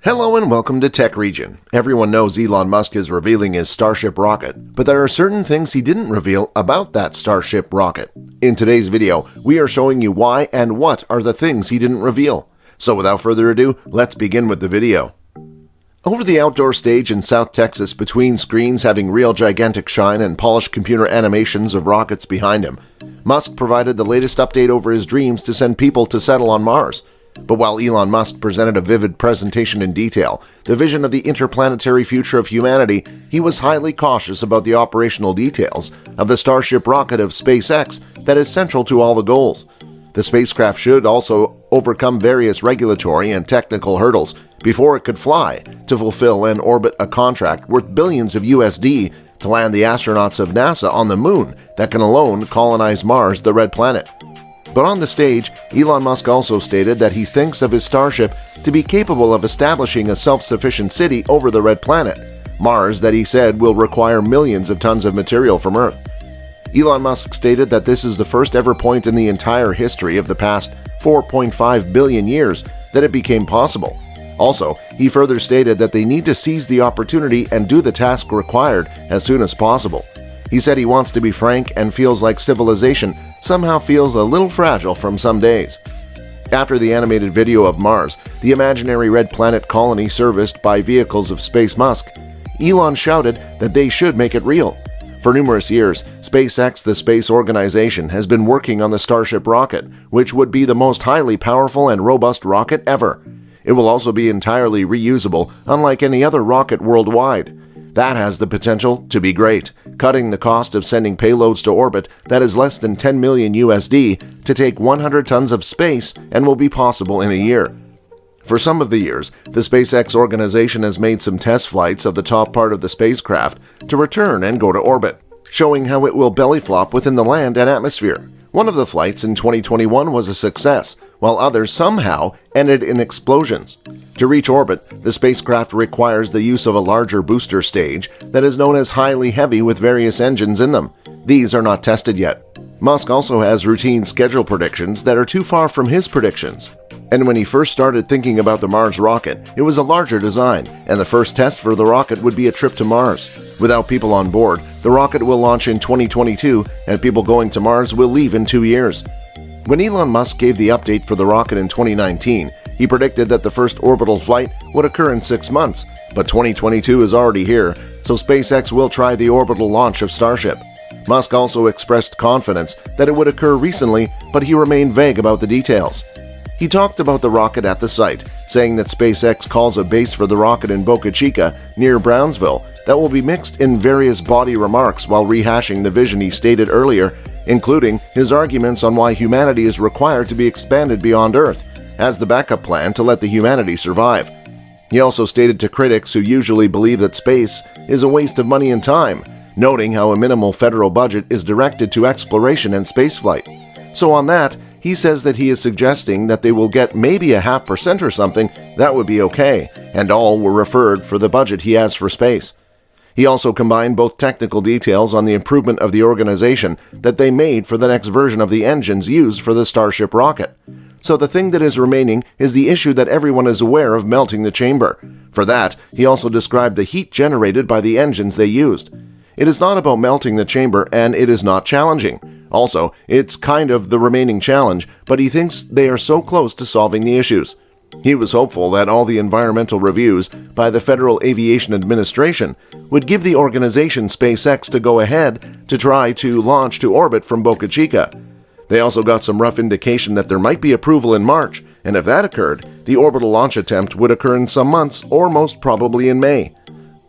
Hello and welcome to Tech Region. Everyone knows Elon Musk is revealing his Starship rocket, but there are certain things he didn't reveal about that Starship rocket. In today's video, we are showing you why and what are the things he didn't reveal. So without further ado, let's begin with the video. Over the outdoor stage in South Texas, between screens having real gigantic shine and polished computer animations of rockets behind him, Musk provided the latest update over his dreams to send people to settle on Mars. But while Elon Musk presented a vivid presentation in detail, the vision of the interplanetary future of humanity, he was highly cautious about the operational details of the Starship rocket of SpaceX that is central to all the goals. The spacecraft should also overcome various regulatory and technical hurdles before it could fly to fulfill and orbit a contract worth billions of USD to land the astronauts of NASA on the moon that can alone colonize Mars, the red planet. But on the stage, Elon Musk also stated that he thinks of his Starship to be capable of establishing a self-sufficient city over the red planet, Mars, that he said will require millions of tons of material from Earth. Elon Musk stated that this is the first ever point in the entire history of the past 4.5 billion years that it became possible. Also, he further stated that they need to seize the opportunity and do the task required as soon as possible. He said he wants to be frank and feels like civilization somehow feels a little fragile from some days. After the animated video of Mars, the imaginary red planet colony serviced by vehicles of Space Musk, Elon shouted that they should make it real. For numerous years, SpaceX, the space organization, has been working on the Starship rocket, which would be the most highly powerful and robust rocket ever. It will also be entirely reusable, unlike any other rocket worldwide. That has the potential to be great, cutting the cost of sending payloads to orbit that is less than 10 million USD to take 100 tons of space and will be possible in a year. For some of the years, the SpaceX organization has made some test flights of the top part of the spacecraft to return and go to orbit, showing how it will belly flop within the land and atmosphere. One of the flights in 2021 was a success, while others somehow ended in explosions. To reach orbit, the spacecraft requires the use of a larger booster stage that is known as highly heavy with various engines in them. These are not tested yet. Musk also has routine schedule predictions that are too far from his predictions. And when he first started thinking about the Mars rocket, it was a larger design, and the first test for the rocket would be a trip to Mars. Without people on board, the rocket will launch in 2022, and people going to Mars will leave in 2 years. When Elon Musk gave the update for the rocket in 2019, he predicted that the first orbital flight would occur in 6 months, but 2022 is already here, so SpaceX will try the orbital launch of Starship. Musk also expressed confidence that it would occur recently, but he remained vague about the details. He talked about the rocket at the site, saying that SpaceX calls a base for the rocket in Boca Chica, near Brownsville, that will be mixed in various body remarks while rehashing the vision he stated earlier, including his arguments on why humanity is required to be expanded beyond Earth, as the backup plan to let the humanity survive. He also stated to critics who usually believe that space is a waste of money and time, noting how a minimal federal budget is directed to exploration and spaceflight. So on that, he says that he is suggesting that they will get maybe 0.5% or something, that would be okay, and all were referred for the budget he has for space. He also combined both technical details on the improvement of the organization that they made for the next version of the engines used for the Starship rocket. So the thing that is remaining is the issue that everyone is aware of melting the chamber. For that, he also described the heat generated by the engines they used. It is not about melting the chamber, and it is not challenging. Also, it's kind of the remaining challenge, but he thinks they are so close to solving the issues. He was hopeful that all the environmental reviews by the Federal Aviation Administration would give the organization SpaceX to go ahead to try to launch to orbit from Boca Chica. They also got some rough indication that there might be approval in March, and if that occurred, the orbital launch attempt would occur in some months or most probably in May.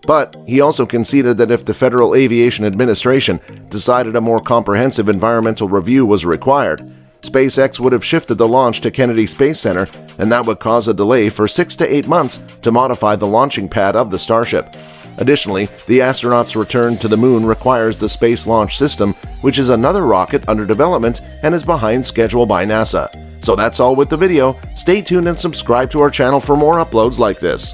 But he also conceded that if the Federal Aviation Administration decided a more comprehensive environmental review was required, SpaceX would have shifted the launch to Kennedy Space Center, and that would cause a delay for 6 to 8 months to modify the launching pad of the Starship. Additionally, the astronauts' return to the moon requires the Space Launch System, which is another rocket under development and is behind schedule by NASA. So that's all with the video. Stay tuned and subscribe to our channel for more uploads like this.